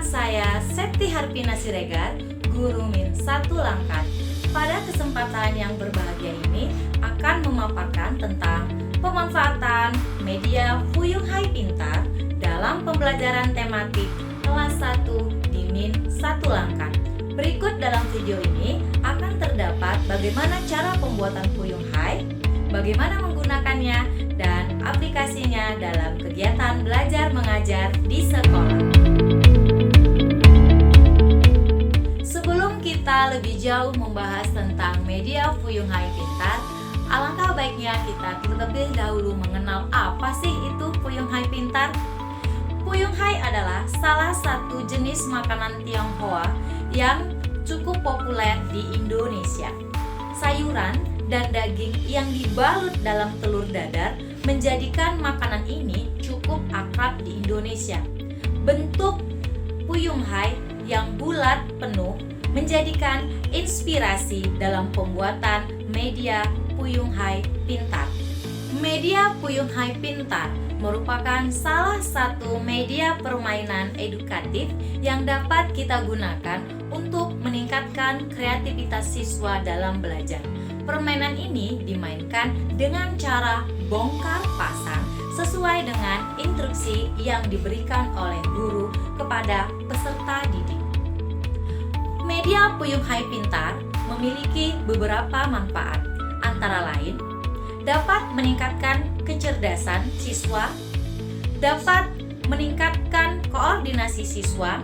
saya Septi Harpina Siregar, Guru Min 1 Langkat. Pada kesempatan yang berbahagia ini akan memaparkan tentang pemanfaatan media Fuyung Hai Pintar dalam pembelajaran tematik kelas 1 di Min 1 Langkat. Berikut dalam video ini akan terdapat bagaimana cara pembuatan Fuyung Hai, bagaimana menggunakannya, dan aplikasinya dalam kegiatan belajar mengajar di sekolah. Sebelum kita lebih jauh membahas tentang media Fuyung Hai Pintar, alangkah baiknya kita terlebih dahulu mengenal apa sih itu Fuyung Hai Pintar. Fuyung Hai adalah salah satu jenis makanan Tionghoa yang cukup populer di Indonesia. Sayuran dan daging yang dibalut dalam telur dadar menjadikan makanan ini cukup akrab di Indonesia. Bentuk Fuyung Hai yang bulat penuh menjadikan inspirasi dalam pembuatan media Fuyung Hai Pintar. Media Fuyung Hai Pintar merupakan salah satu media permainan edukatif yang dapat kita gunakan untuk meningkatkan kreativitas siswa dalam belajar. Permainan ini dimainkan dengan cara bongkar pasang sesuai dengan instruksi yang diberikan oleh guru kepada peserta didik. Media Fuyung Hai Pintar memiliki beberapa manfaat, antara lain dapat meningkatkan kecerdasan siswa, dapat meningkatkan koordinasi siswa,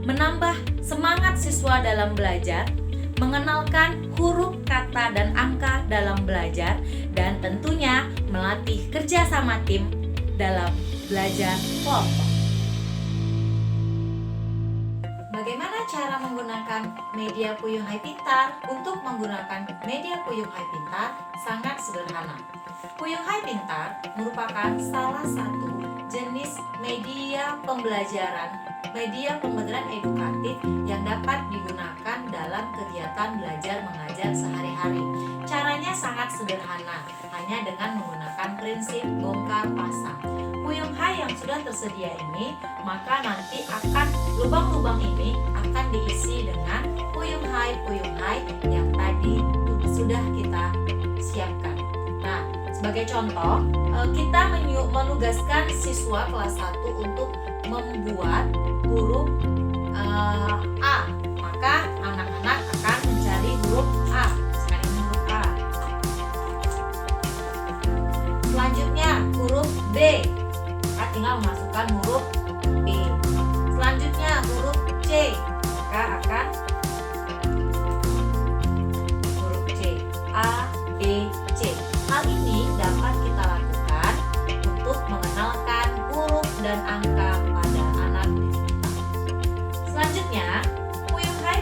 menambah semangat siswa dalam belajar, mengenalkan huruf, kata, dan angka dalam belajar, dan tentunya melatih kerjasama tim dalam belajar kelompok. Bagaimana cara menggunakan media Fuyung Hai Pintar? Untuk menggunakan media Fuyung Hai Pintar sangat sederhana. Fuyung Hai Pintar merupakan salah satu jenis media pembelajaran edukatif yang dapat digunakan dalam kegiatan belajar mengajar sehari-hari. Caranya sangat sederhana, hanya dengan menggunakan prinsip bongkar pasang. Fuyung Hai yang sudah tersedia ini, maka nanti lubang-lubang ini akan diisi dengan Fuyung Hai yang tadi sudah kita siapkan. Nah, sebagai contoh, kita menugaskan siswa kelas 1 untuk membuat huruf A. Maka anak-anak akan mencari huruf A. Sekarang ini huruf A. Selanjutnya huruf B. Maka tinggal memasukkan huruf B. Selanjutnya huruf C. Maka akan huruf C. A, B, C. Hal ini dapat kita lakukan untuk mengenalkan huruf dan angka pada anak kita. Selanjutnya,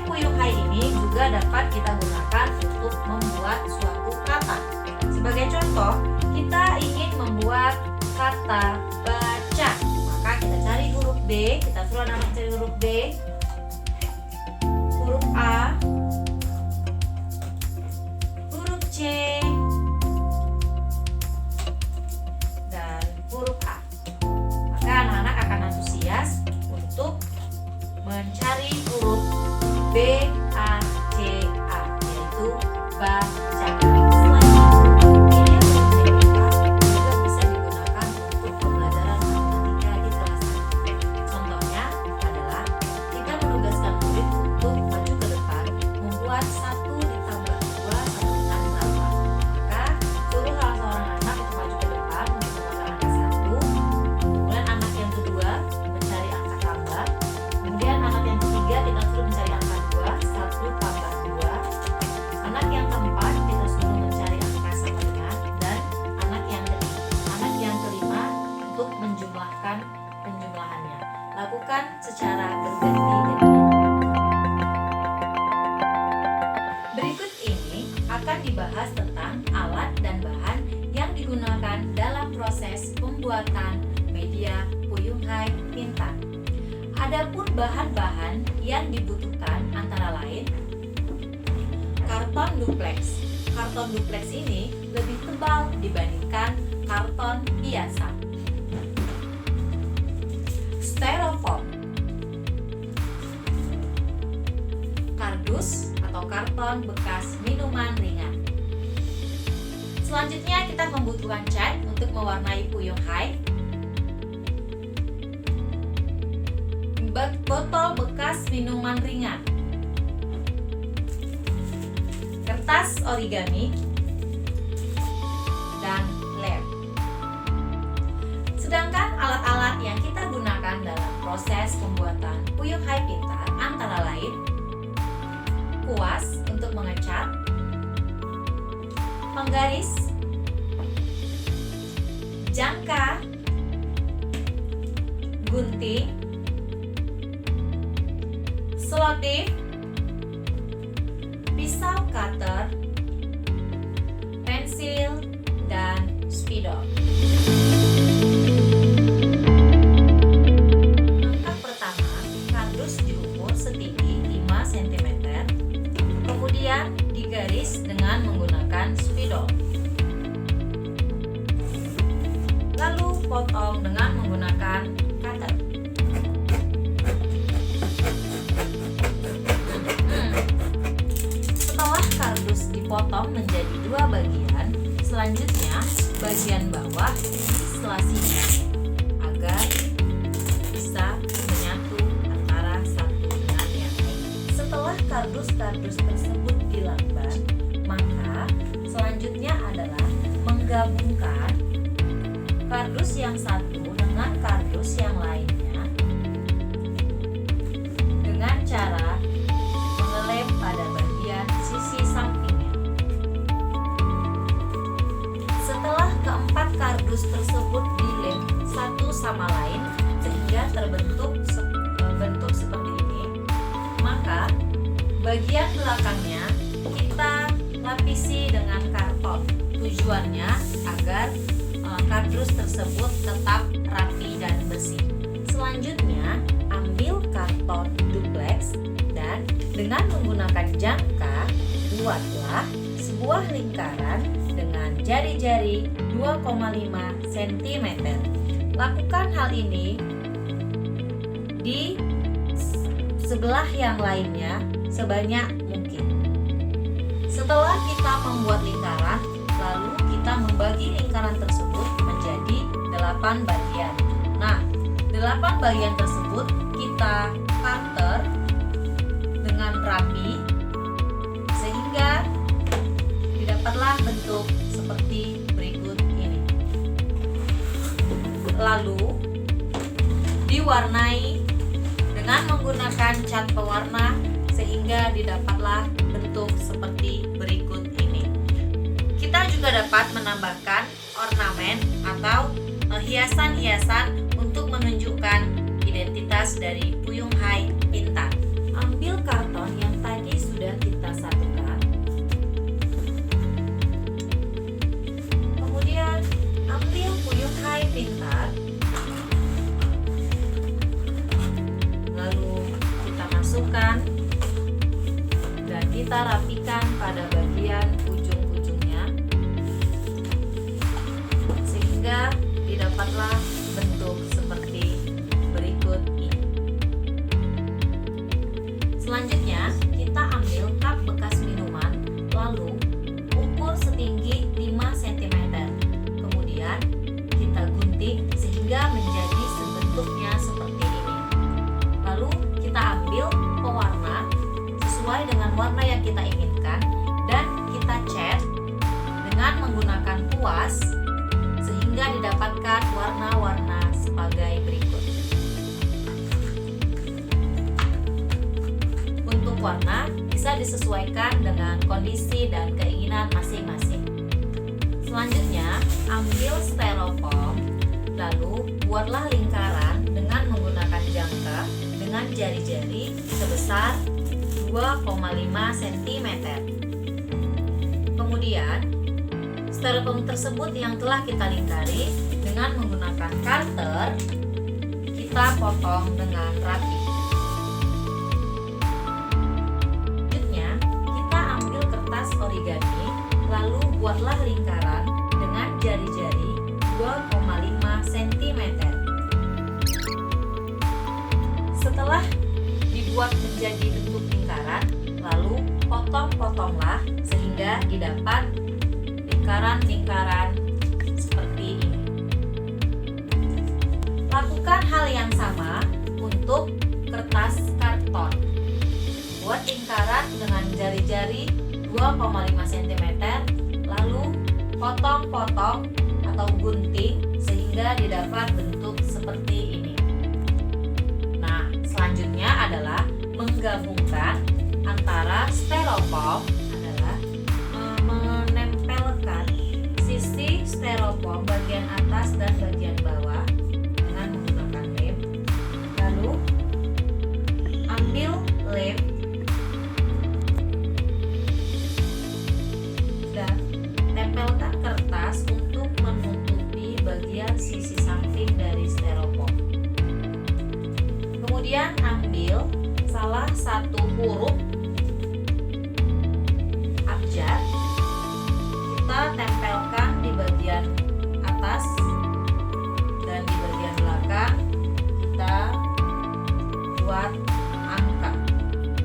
Fuyung Hai ini juga dapat kita gunakan untuk membuat suatu kata. Sebagai contoh, kita ingin membuat kata baca. Maka kita cari huruf B, kita suruh anak cari huruf B, huruf A, huruf C, dan huruf A. Maka anak-anak akan antusias untuk mencari huruf B, A, C, A, yaitu baca. Penjumlahannya lakukan secara berganti-ganti. Berikut ini akan dibahas tentang alat dan bahan yang digunakan dalam proses pembuatan media Fuyung Hai Pintar. Adapun bahan-bahan yang dibutuhkan antara lain karton duplex. Karton duplex ini lebih tebal dibandingkan karton biasa. Styrofoam, kardus atau karton bekas minuman ringan. Selanjutnya kita membutuhkan cat untuk mewarnai puyung hai, botol bekas minuman ringan, kertas origami, dan lem. Sedangkan alat-alat yang kita gunakan dalam proses pembuatan puyung hai pintar antara lain kuas untuk mengecat, penggaris, jangka, gunting, selotip, pisau cutter, pensil, dan spidol. Langkah pertama, kardus diukur setinggi 5 cm, kemudian digaris dengan menggunakan spidol. Lalu potong dengan menggunakan cutter. Setelah kardus dipotong menjadi 2 bagian, selanjutnya bagian bawah diselasinya agar bisa menyatu antara satu dengan yang lain. Setelah kardus-kardus tersebut dilamban, maka selanjutnya adalah menggabungkan kardus yang satu dengan kardus yang lainnya dengan cara mengelem pada bagian sisi sampingnya. Setelah keempat kardus tersebut dilem satu sama lain sehingga terbentuk bentuk seperti ini, maka bagian belakangnya kita lapisi dengan karton. Tujuannya agar kardus tersebut tetap rapi dan bersih. Selanjutnya, ambil karton duplex dan dengan menggunakan jangka buatlah sebuah lingkaran dengan jari-jari 2,5 cm. Lakukan hal ini di sebelah yang lainnya sebanyak mungkin. Setelah kita membuat lingkaran, lalu kita membagi lingkaran tersebut menjadi 8 bagian. Nah, 8 bagian tersebut kita cutter dengan rapi sehingga didapatlah bentuk seperti berikut ini. Lalu diwarnai dengan menggunakan cat pewarna sehingga didapatlah bentuk seperti berikut ini. Kita juga dapat menambahkan ornamen atau hiasan-hiasan untuk menunjukkan identitas dari puyung hai pintar. Ambil karton yang tadi sudah kita satukan, kemudian ambil puyung hai pintar, lalu kita masukkan dan kita rapikan pada bagian ujung-ujungnya sehingga didapatlah bentuk seperti berikut ini. Selanjutnya kita ambil cup bekas minuman, lalu ukur setinggi 5 cm. Kemudian kita gunting sehingga menjadi bentuknya seperti ini. Lalu kita ambil pewarna sesuai dengan warna yang kita inginkan dan kita cat dengan menggunakan kuas sehingga didapatkan warna-warna sebagai berikut. Untuk warna bisa disesuaikan dengan kondisi dan keinginan masing-masing. Selanjutnya, ambil styrofoam, lalu buatlah lingkaran dengan menggunakan jangka dengan jari-jari sebesar 2,5 cm. Kemudian, styrofoam tersebut yang telah kita lingkari dengan menggunakan cutter, kita potong dengan rapi. Selanjutnya, kita ambil kertas origami, lalu buatlah lingkaran dengan jari-jari 2,5 cm. Setelah dibuat menjadi bentuk lingkaran, potong-potonglah sehingga didapat lingkaran-lingkaran seperti ini. Lakukan hal yang sama untuk kertas karton. Buat lingkaran dengan jari-jari 2,5 cm, lalu potong-potong atau gunting sehingga didapat bentuk seperti ini. Nah, selanjutnya adalah menggabungkan antara styrofoam, adalah menempelkan sisi styrofoam bagian atas dan bagian bawah dengan menggunakan lem. Lalu ambil lem dan tempelkan kertas untuk menutupi bagian sisi samping dari styrofoam. Kemudian ambil salah satu huruf abjad, kita tempelkan di bagian atas dan di bagian belakang kita buat angka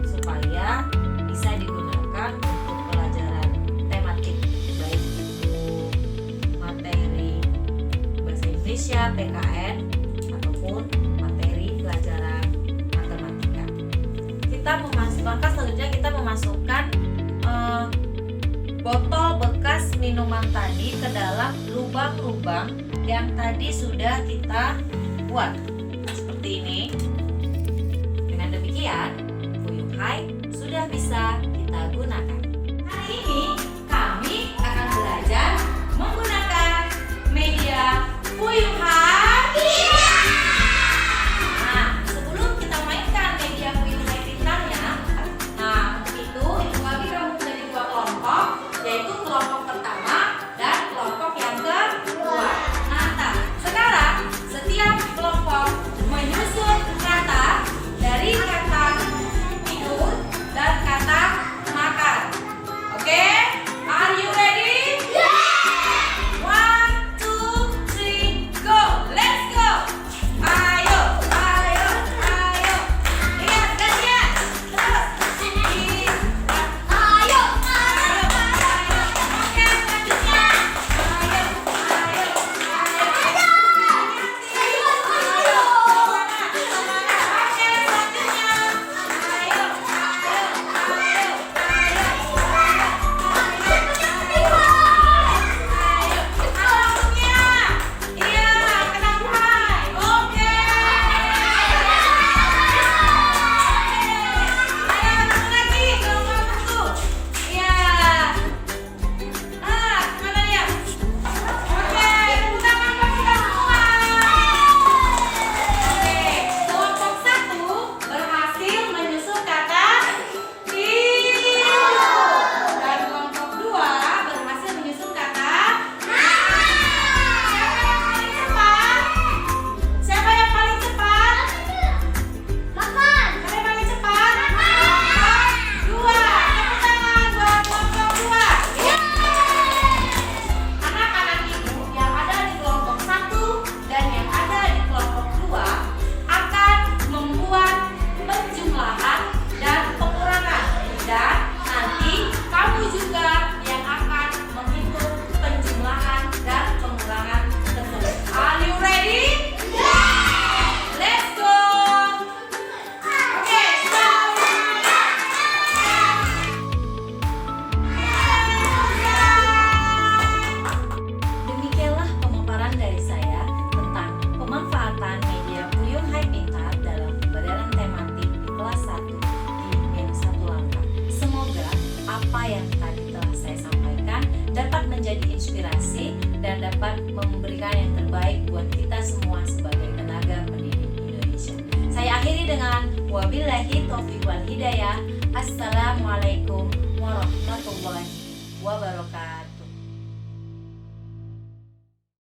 supaya bisa digunakan untuk pelajaran tematik, baik itu materi bahasa Indonesia PKN ataupun materi pelajaran matematika. Langkah selanjutnya kita memasukkan botol bekas minuman tadi ke dalam lubang-lubang yang tadi sudah kita buat seperti ini. Dengan demikian, Fuyung Hai sudah bisa kita gunakan. Hari ini kami akan belajar menggunakan media Fuyung Hai. Nah, sebelum kita mainkan media Fuyung Hai pintarnya, untuk itu kami gabung menjadi dua kelompok, yaitu kelompok pertama dan kelompok yang kedua. Nah, sekarang setiap kelompok menyusun kata dari kata tidur dan kata makan. Oke? Are you ready? One, two, three, go! Let's go! Ayo, ayo, ayo. Lihat, lihat. Terus. Ayo, ayo, ayo. Oke, selanjutnya. Ayo, ayo, ayo. Ayo. Oke, selanjutnya. Ayo, iya, kena hai. Oke. Ayo, satu lagi, kelompok satu. Iya. Mana ya? Oke, tepuk tangan buat kita semua. Oke, kelompok satu berhasil menyusun kata tidur. Dan kelompok dua berhasil menyusun kata siapa yang paling cepat? Siapa yang paling cepat? Dua. Tepuk tangan buat kelompok dua. Anak-anak ibu yang ada di kelompok satu dan yang ada di kelompok dua akan membuat penjumlahan dan pengurangan, dan nanti kamu juga yang akan menghitung penjumlahan dan pengurangan tersebut. Are you ready? Let's go! Oke, demikianlah pemaparan dari saya tentang pemanfaatan media Fuyung Hai Pintar dalam pembelajaran tematik di kelas 1 di Min 1 Langkah. Semoga apa yang tadi telah saya sampaikan dapat menjadi inspirasi dan dapat memberikan yang terbaik buat kita semua sebagai tenaga pendidik Indonesia. Saya akhiri dengan wabillahi taufiq wal hidayah. Assalamualaikum warahmatullahi wabarakatuh.